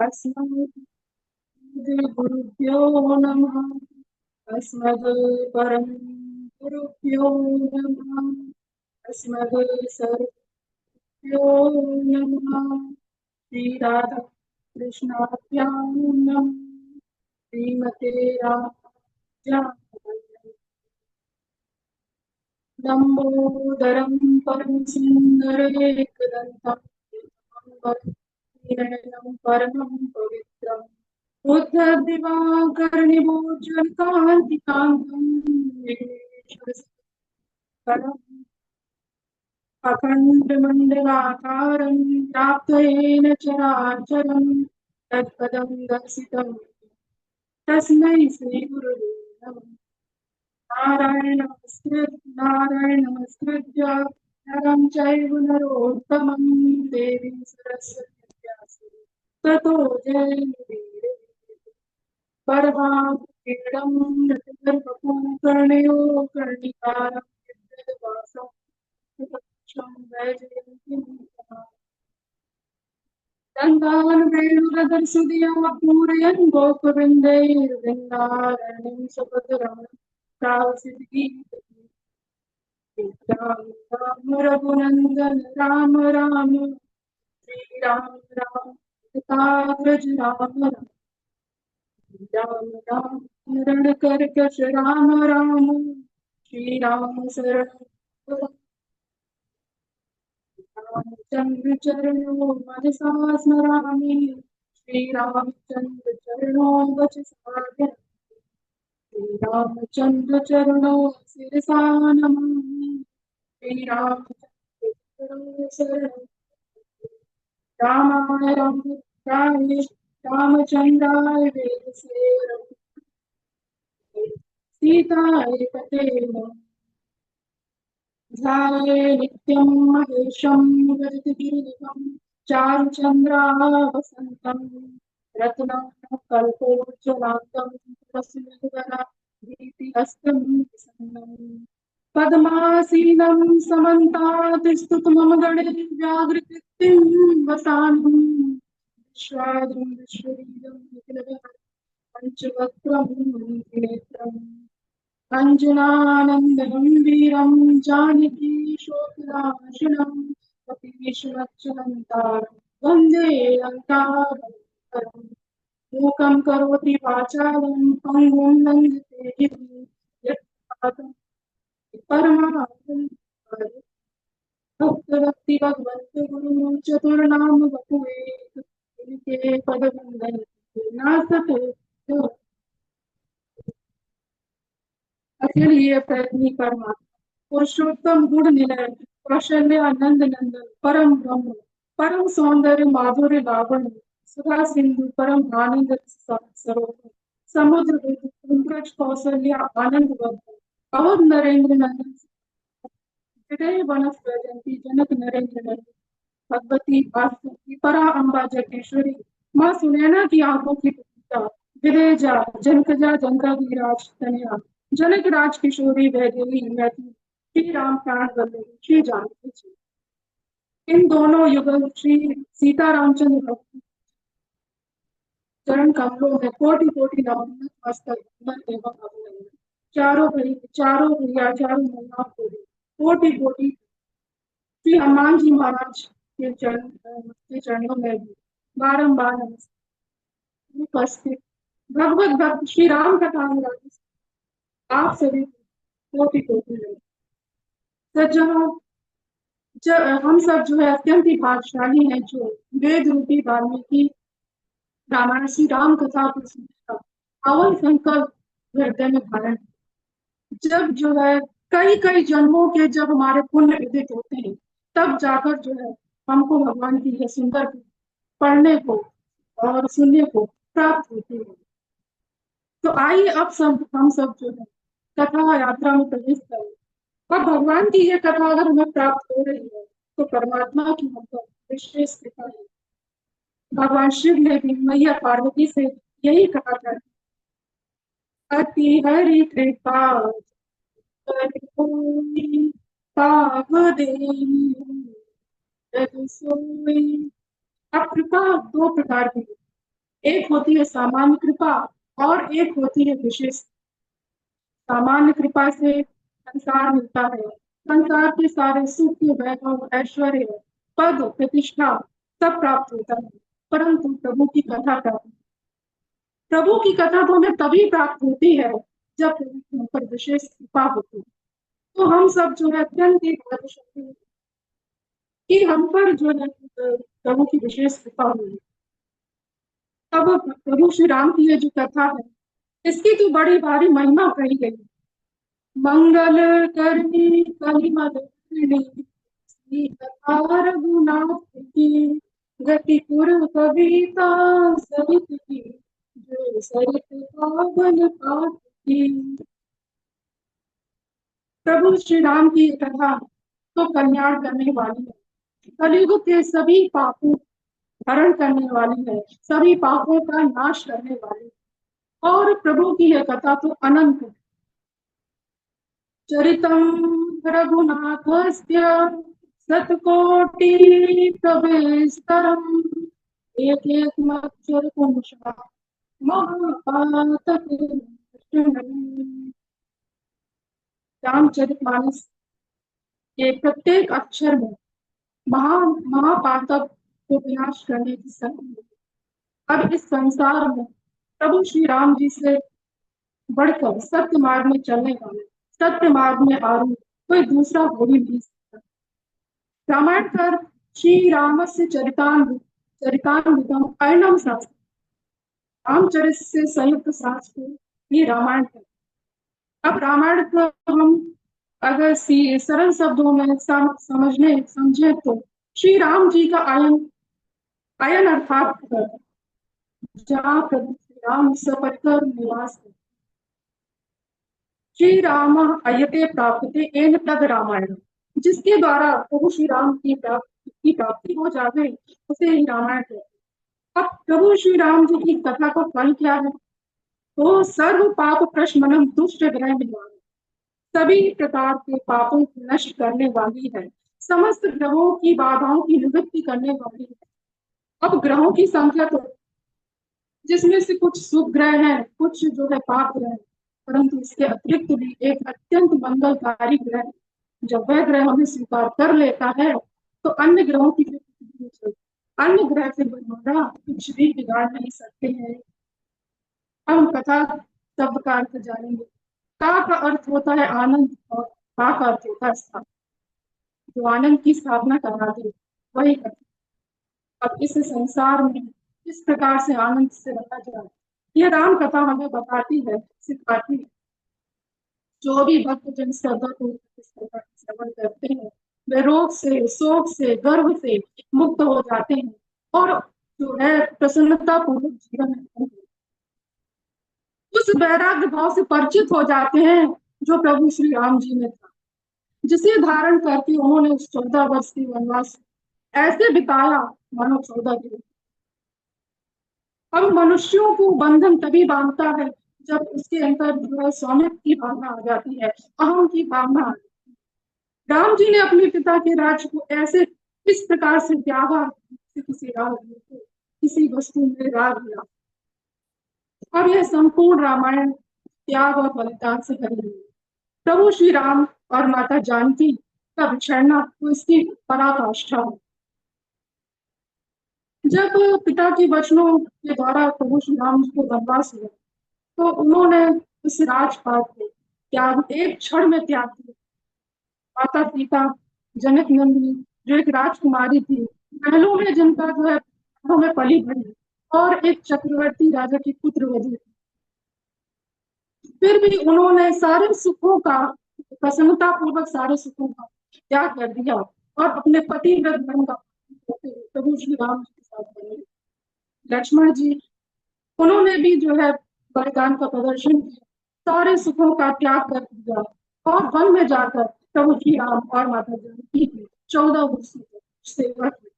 अस्मद्गुरुभ्यो नमः। अस्मद् परम गुरुभ्यो नमः। अस्मद् सर्वभ्यो नमः। श्री राधा कृष्णाभ्यां नमः। श्रीमते रामानुजाय लंबोदरं परमसुन्दरैकदन्तं परमं पवित्रम् बुद्धदिवाकरनिभोज्वलकान्तिकान्तं विघ्नेश्वरम् अखण्डमण्डलाकारं व्याप्तेन चराचरं तत्पदं दर्शितं तस्मै श्रीगुरुवे नमः। नारायण नमस्कृत्य नरं चैव नरोत्तमं देवीं सरस्वतीं व्यासं ततो जयमुदीरये। परमात्मीडं नटवरवपुः कर्णिकारं यद्वासं सुतक्षं वैजयन्तीं तन्वान् वेणुरदर्शुधिया पूरयन् गोपवृन्दैर्वृन्दारण्यं सुभद्रं प्रावसिद्धिः। राम राम रघुनंदन राम राम श्री राम राम सीताग्रज राम राम राम राम रण कर कश राम राम श्री राम शरण रामचंद्र चरणों मनसा स्मरामि श्री रामचंद्र चरणों वचसा श्री रामचंद्र चरणों शिरसा नमामि श्री रामचंद्र चरणों शरणं रामाय रामभद्राय रामचंद्राय वेदसे सीताय पते ध्याये नित्यं महेशं वरदगिरिनिभं चारुचन्द्रा वसन्तं रत्नाकल्पोज्ज्वलाङ्गं प्रसन्नवदना दीप्तिहस्तं प्रसन्नम् पद्मासीनं समन्तात् स्तुतमम गणैर्व्याघ्रकृतिं वसानं विश्वाद्रं विश्ववीर्यं विपिनवरं पञ्चवक्त्रं त्रिनेत्रम् अञ्जनानन्दनं वीरं जानकी शोकनाशनं कपीशमच्युतम् वन्दे लङ्काधरम् मूकं करोति वाचालं पङ्गुं लङ्घयते गिरिं यत्पादं परमानन्दं भक्ति भगवन्त गुरु चतुर्नाम बपुए इनके पद वंदन नासते जो अखिल ये प्रयत्नी परमात्मा पुरुषोत्तम गुण निलय कौशल्य आनंद नंदन परम ब्रह्म परम सौंदर्य माधुर्य लावण्य सुधा सिंधु परम आनंद सरोवर समुद्र पंकज कौशल्य आनंद वर्धन अवध नरेंद्र नंदन हृदय वनस वैजंती जनक नरेंद्र नंदन भगवती वासुकी परा अम्बा जगेश्वरी माँ सुनैना की आंखों की पुत्रिका विदेजा जनकजा जनकाधिराज कन्या जनक राज किशोरी वैदेही मैथिली श्री राम प्राण वल्लभ श्री जानकी जी। इन दोनों युगल श्री सीता रामचंद्र भक्त चरण कमलों में कोटि कोटि नमन मस्तक नमन एवं अभिनंदन। चारों भैया चारों महिला कोटि कोटि श्री हनुमान जी महाराज के चरणों में भी बारंबार नमस्कार। उपस्थित भगवत भक्त श्री राम कथा में आप सभी कोटि कोटि सज्जनों, हम सब जो है अत्यंत ही भाग्यशाली हैं जो वेद रूपी वाल्मीकि रामायण श्री राम कथा को सुनकर पावन संकल्प हृदय में धारण। जब जो है कई कई जन्मों के जब हमारे पुण्य विदित होते हैं तब जाकर जो है हमको भगवान की यह सुंदर पढ़ने को और सुनने को प्राप्त होती है। तो आइए अब सब हम सब जो है कथा यात्रा में प्रवेश करें। अब भगवान की यह कथा अगर हमें प्राप्त हो रही है तो परमात्मा की हम पर विशेष कृपा है। भगवान शिव ने भी मैया पार्वती से यही कहा था, अति हरि कृपा पाप दे अब कृपा दो प्रकार की है। एक होती है सामान्य कृपा और एक होती है विशेष। सामान्य कृपा से संसार मिलता है, संसार के सारे सुख, वैभव, ऐश्वर्य, पद, प्रतिष्ठा सब प्राप्त होता है, परंतु प्रभु की कथा तो हमें तभी प्राप्त होती है जब हम पर विशेष कृपा होती है। तो हम सब जो है अत्यंत ही भाग्यशाली हैं कि हम पर जो है प्रभु की विशेष कृपा हुई। अब प्रभु श्री राम की ये जो कथा है, इसकी तो बड़ी भारी महिमा कही गई। मंगल करनी कलिमल श्री कथा रघुनाथ की, गति पुर कविता सहित की, जो सरित पावन पाठ की। प्रभु श्री राम की कथा तो कल्याण करने वाली है, कलयुग के सभी पापों हरण करने वाली है, सभी पापों का नाश करने वाली है। और प्रभु की यह कथा तो अनंत है। चरितम रघुनाथस्य शतकोटि प्रवेशतरम, एक एक मक्षर पुंसा महापातक। रामचरितमानस के प्रत्येक अक्षर में महा महापातक को विनाश करने की शक्ति है। अब इस संसार में प्रभु श्री राम जी से बढ़कर सत्य मार्ग में चलने वाले, सत्य मार्ग में आरूढ़ कोई दूसरा हो ही नहीं सकता। रामायणकार श्री राम से चरितान्वितम अर्णम शास्त्र, रामचरित से संयुक्त शास्त्र ये रामायण है। अब रामायण को हम अगर सरल शब्दों में समझने समझे तो श्री राम जी का आयन आयन अर्थात जहाँ प्रभु श्री राम सपरिकर निवास है। श्री राम अयते प्राप्ते एन तद रामायण, जिसके द्वारा प्रभु श्री राम की प्राप्ति हो जाए उसे ही रामायण कहते हैं। अब प्रभु श्री राम जी की कथा का फल क्या है? तो सर्व पाप प्रशमनम दुष्ट ग्रह निवारण, सभी प्रकार के पापों को नष्ट करने वाली है, समस्त ग्रहों की बाधाओं की निवृत्ति करने वाली है। अब ग्रहों की संख्या तो जिसमें से कुछ शुभ ग्रह हैं, कुछ जो है पाप ग्रह, परंतु इसके अतिरिक्त भी एक अत्यंत मंगलकारी ग्रह, जब वह ग्रह हमें स्वीकार कर लेता है तो अन्य ग्रहों की अन्य ग्रह से हमारा कुछ भी बिगाड़ नहीं सकते हैं। हम कथा शब्द का अर्थ जानेंगे। का अर्थ होता है आनंद और का अर्थ होता है स्थापना, जो आनंद की स्थापना करा दे वही कथा। अब इस संसार में किस प्रकार से आनंद से रखा जाए, यह राम कथा हमें बताती है, सिखाती है। जो भी भक्त जन श्रद्धा को इस प्रकार श्रवण करते हैं वे रोग से, शोक से, गर्व से मुक्त हो जाते हैं और जो है प्रसन्नता पूर्वक जीवन उस वैराग्य भाव से परिचित हो जाते हैं जो प्रभु श्री राम जी में था, जिसे धारण करके उन्होंने उस 14 वर्ष की वनवास ऐसे बिताया मानो 14 दिन। अब मनुष्यों को बंधन तभी बांधता है जब उसके अंदर जो है स्वामित्व की भावना आ जाती है, अहम की भावना आ जाती है। राम जी ने अपने पिता के राज्य को ऐसे इस प्रकार से त्यागा, किसी राग को किसी वस्तु में राग लिया। अब यह संपूर्ण रामायण त्याग और बलिदान से भरी हुई है। प्रभु श्री राम और माता जानकी का बिछड़ना तो इसकी पराकाष्ठा है। जब पिता के वचनों के द्वारा प्रभु श्री राम को वनवास हुआ तो उन्होंने इस राजपाट को त्याग एक क्षण में त्याग दिया। माता सीता, जनक नंदिनी जो एक राजकुमारी थी, महलों में जिनका जो है में पली बड़ी, और एक चक्रवर्ती राजा की पुत्र वधू, फिर भी उन्होंने सारे सुखों का प्रसन्नता पूर्वक सारे सुखों का त्याग कर दिया और अपने पति व्रत धर्म का प्रभु श्री राम के साथ बने। लक्ष्मण जी उन्होंने भी जो है बलिदान का प्रदर्शन किया, सारे सुखों का त्याग कर दिया और वन में जाकर प्रभु श्री राम और माता जानकी की 14 वर्षों तक सेवा की।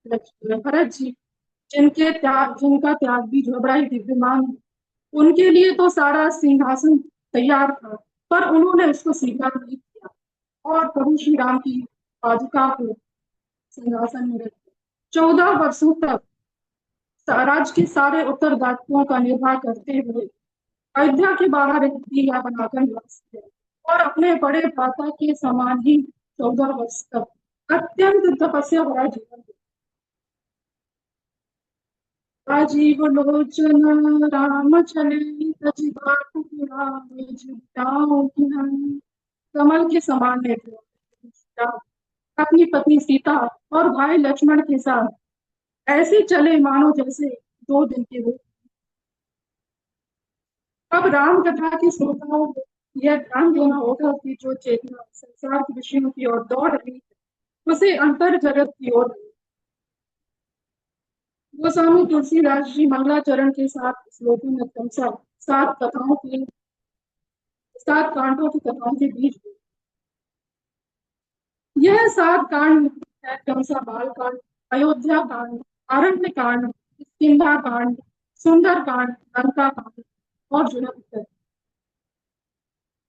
भरत जी जिनका त्याग भी जो बड़ा ही दिव्यमान, उनके लिए तो सारा सिंहासन तैयार था पर उन्होंने उसको स्वीकार नहीं किया और प्रभु श्री राम की पादुका को सिंहासन में रख 14 वर्षों तक राज्य के सारे उत्तरदायित्वों का निर्वाह करते हुए अयोध्या के बाहर एक टीला बनाकर निवास किया और अपने बड़े भ्राता के समान ही 14 वर्ष तक अत्यंत तपस्या भरा जीवन दिया। राजीव लोचन राम छले तजि बाटु पुराने जुटाओ किनारे। कमल के समान नेत्र अपनी पत्नी सीता और भाई लक्ष्मण के साथ ऐसे चले मानो जैसे 2 दिन के हो। अब राम कथा के श्रोताओं को यह ध्यान देना होगा कि जो चेतना संसार के विषयों की ओर दौड़ रही है उसे अंतर जगत की ओर नहीं। गोस्वामी तुलसीदास जी मंगलाचरण के साथ श्लोकों में क्रमशः 7 कथाओं के 7 कांडों की कथाओं के बीच यह 7 कांड है क्रमशः बाल कांड, अयोध्या कांड, अरण्य कांड, किष्किंधा कांड, सुंदर कांड, लंका कांड और जो है उत्तर।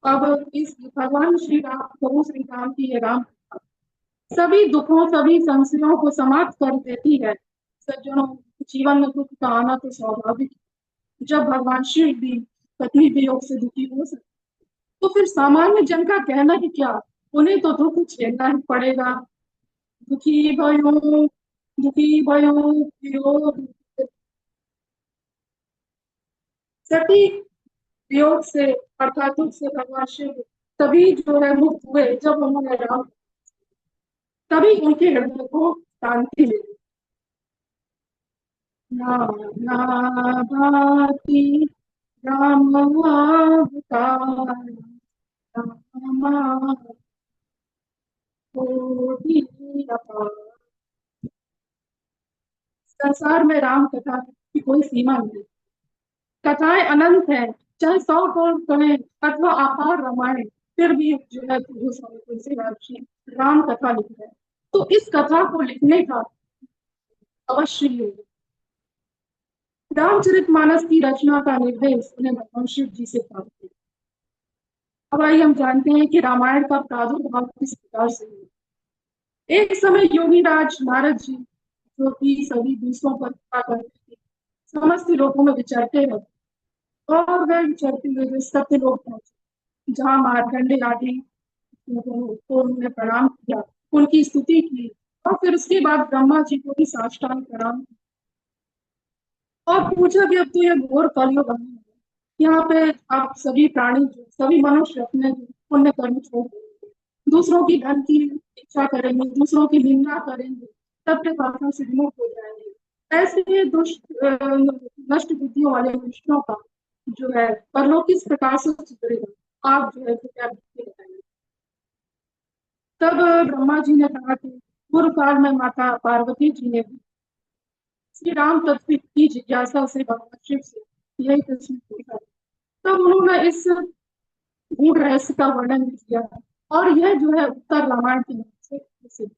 अब इस भगवान श्री राम प्रभु श्री राम की ये राम सभी दुखों सभी संशयों को समाप्त कर देती है। सज्जनों, जीवन में दुख का आना तो स्वाभाविक है। जब भगवान शिव भी पत्नी वियोग से दुखी हो सकते तो फिर सामान्य जन का कहना ही क्या, उन्हें तो दुख झेलना ही पड़ेगा। दुखी भयो दुखी भयो वियोग सटीक वियोग से अर्थात दुख से भगवान शिव तभी जो है मुक्त हुए जब उन्होंने राम तभी उनके हृदय को शांति मिली। ना भाति राम अवतार रामा कोटि अपार। संसार में राम कथा की कोई सीमा नहीं, कथाएं अनंत है। चाहे 100 करोड़ कहें अथवा अपार रामायण, फिर भी जो है तुलसीदास जी राम कथा लिख रहे हैं तो इस कथा को लिखने का अवश्य ही होगा। रामचरितमानस की रचना का निर्देश उन्हें भगवान शिव जी से प्राप्त हुआ। अब आइए हम जानते हैं कि रामायण का प्रादुर्भाव किस प्रकार से हुआ। एक समय योगी राज नारद जी जो कि सभी दूसरों पर कृपा करते थे समस्त लोगों में विचरते रहे और वह विचरते हुए जो सत्य लोग पहुंचे जहाँ मार्कंडे आदि को उन्होंने प्रणाम किया, उनकी स्तुति की और फिर उसके बाद ब्रह्मा जी को भी साष्टांग प्रणाम और पूछा कि अब तो यह घोर कलयुग आने लगा, यहाँ पे आप सभी प्राणी सभी मनुष्य अपने पुण्य कर्म छोड़ देंगे, दूसरों की धन की इच्छा करेंगे, दूसरों की निंदा करेंगे, सत्य पापों से विमुख हो जाएंगे। ऐसे दुष्ट नष्ट बुद्धियों वाले मनुष्यों का जो है परलोक किस प्रकार से सुधरेगा, आप जो है कृपया बताइए। तब ब्रह्मा जी ने कहा कि पूर्व काल में माता पार्वती जी ने श्री राम तत्व की जिज्ञासा से भगवान शिव से यही प्रश्न पूछा, तब उन्होंने इस गूढ़ रहस्य का वर्णन किया और यह जो है उत्तर रामायण के नाम से प्रसिद्ध।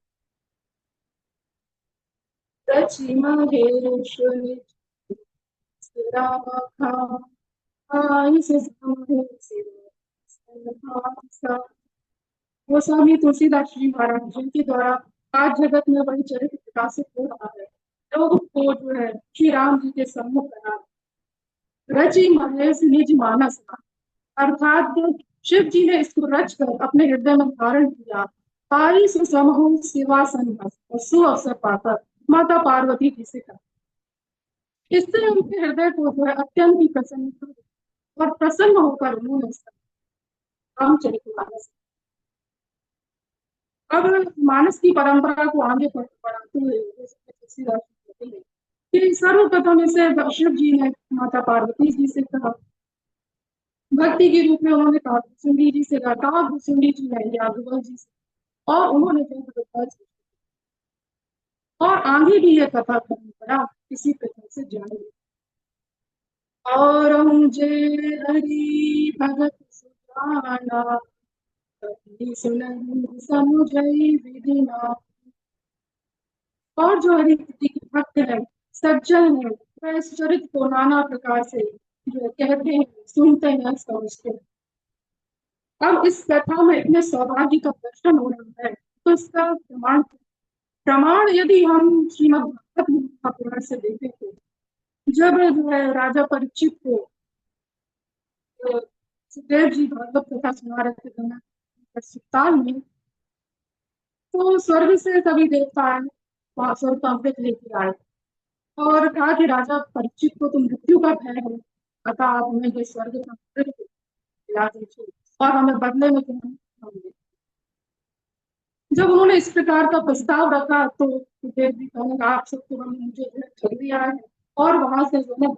रचि महेश्वरी गोस्वामी तुलसीदास जी महाराज जिनके द्वारा आज जगत में वही चरित्र प्रकाशित हो रहा है, लोगों को जो है श्री राम जी के सम्मुख बना रचि महेश निज मानस अर्थात शिव जी ने इसको रच कर अपने हृदय में धारण किया। पाई सुसमहु शिवा सन्नस और सुअवसर पाकर माता पार्वती जी से कहा, इससे उनके हृदय को जो है अत्यंत ही प्रसन्न और प्रसन्न होकर उन्होंने रामचरितमानस अब मानस की परंपरा को आगे बढ़ाते हुए तुलसीदास जी कहते हैं कि सर्वप्रथम इसे शिव जी ने माता पार्वती जी से कहा, भक्ति के रूप में उन्होंने कहा भुसुंडी जी से कहा, भुसुंडी जी ने यादवल जी से और उन्होंने और आगे भी यह कथा परंपरा इसी प्रकार से जारी। और मुझे हरि भगत सुजाना सुनहि समुझई विधिना। और जो हरि के भक्त है सज्जन है वह इस चरित्र को नाना प्रकार से जो कहते हैं सुनते हैं समझते हैं। अब इस कथा में इतने सौभाग्य का दर्शन हो रहा है तो इसका प्रमाण प्रमाण यदि हम श्रीमद् भागवत महापुराण से देखें तो जब जो है राजा परीक्षित को सुखदेव जी भागवत कथा सुना रहे थे अस्पताल में, तो स्वर्ग से सभी देवता आए, वहां स्वर्ग का अमृत लेके आए और कहा कि राजा परीक्षित को तो मृत्यु का भय है, अतः आप हमें ये स्वर्ग का अमृत खिला दीजिए और हमें बदले में तुम्हें हम दें। जब उन्होंने इस प्रकार का प्रस्ताव रखा तो सुखदेव जी कहने लगा, आप सबको हमने मुझे ठग दिया है। और वहां से जो है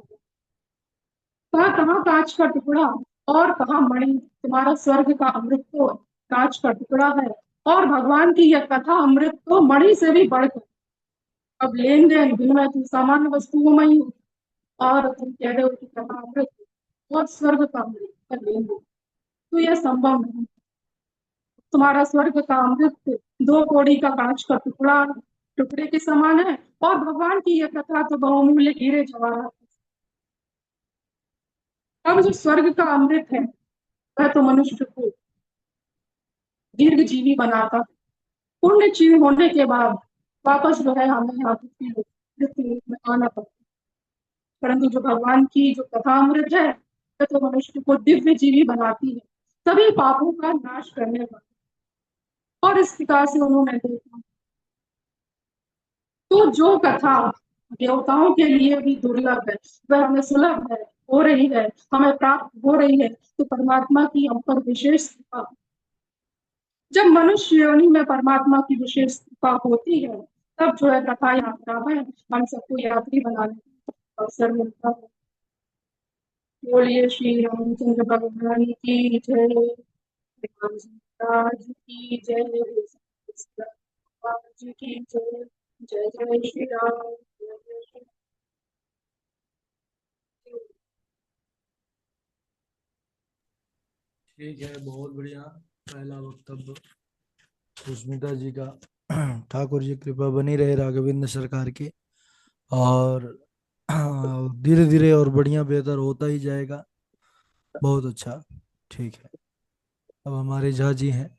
कहा, कहाँ कांच का टुकड़ा और कहाँ मणि, तुम्हारा स्वर्ग का अमृत तो कांच का टुकड़ा है और भगवान की यह कथा अमृत तो मणि से भी बढ़कर। अब लेन देन विनिमय तुम सामान्य वस्तुओं में ही हो और तुम कह रहे हो कि कथा अमृत और स्वर्ग का अमृत का लेन देन, तो यह संभव नहीं। तुम्हारा स्वर्ग का अमृत दो कौड़ी का कांच का टुकड़ा टुकड़े के समान है और भगवान की यह कथा तो बहुमूल्य हीरे जवाहरात। अब जो स्वर्ग का अमृत है वह तो मनुष्य को दीर्घ जीवी बनाता है। पुण्य जीव होने के बाद वापस जो है हमें यहाँ पृथ्वी में आना पड़ता है, परंतु जो भगवान की जो कथा अमृत है वह तो मनुष्य को दिव्य जीवी बनाती है, सभी पापों का नाश करने वाली। और इस प्रकार से उन्होंने देखा तो जो कथा देवताओं के लिए भी दुर्लभ है वह हमें सुलभ है, हो रही है, हमें प्राप्त हो रही है, तो परमात्मा की हम पर विशेष कृपा। जब मनुष्य योनि में परमात्मा की विशेष कृपा होती है तब जो है कथा यात्रा में हम सबको यात्री बनाने का अवसर मिलता है। बोलिए श्री रामचंद्र भगवान की जय, हनुमान जी की जय, जी की जय, जय जय श्री राम, जय जय श्री ठीक है, बहुत बढ़िया। पहला वक्तव्य सुष्मिता जी का। ठाकुर जी कृपा बनी रहे राघवेंद्र सरकार की, और धीरे धीरे और बढ़िया बेहतर होता ही जाएगा। बहुत अच्छा। ठीक है, अब हमारे झा जी हैं।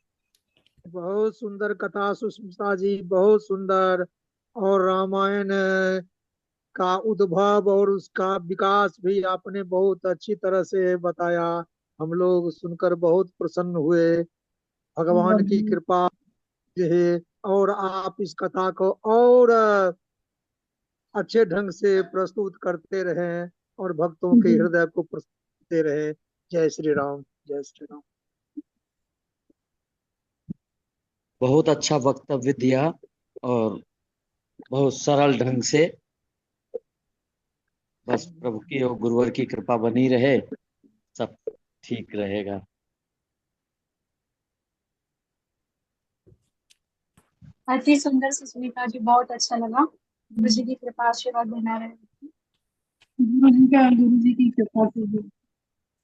बहुत सुंदर कथा सुष्मिता जी, बहुत सुंदर। और रामायण का उद्भव और उसका विकास भी आपने बहुत अच्छी तरह से बताया। हम लोग सुनकर बहुत प्रसन्न हुए। भगवान की राम। कृपा है। और आप इस कथा को और अच्छे ढंग से प्रस्तुत करते रहें और भक्तों के हृदय को प्रस्तुत करते रहें। जय श्री राम, जय श्री राम। बहुत अच्छा वक्तव्य दिया और बहुत सरल ढंग से। बस प्रभु की और गुरुवर की कृपा बनी रहे, सब ठीक रहेगा। अति सुंदर सुष्मिता जी, बहुत अच्छा लगा। गुरु जी की कृपा आशीर्वाद बना रहे। गुरु जी की कृपा से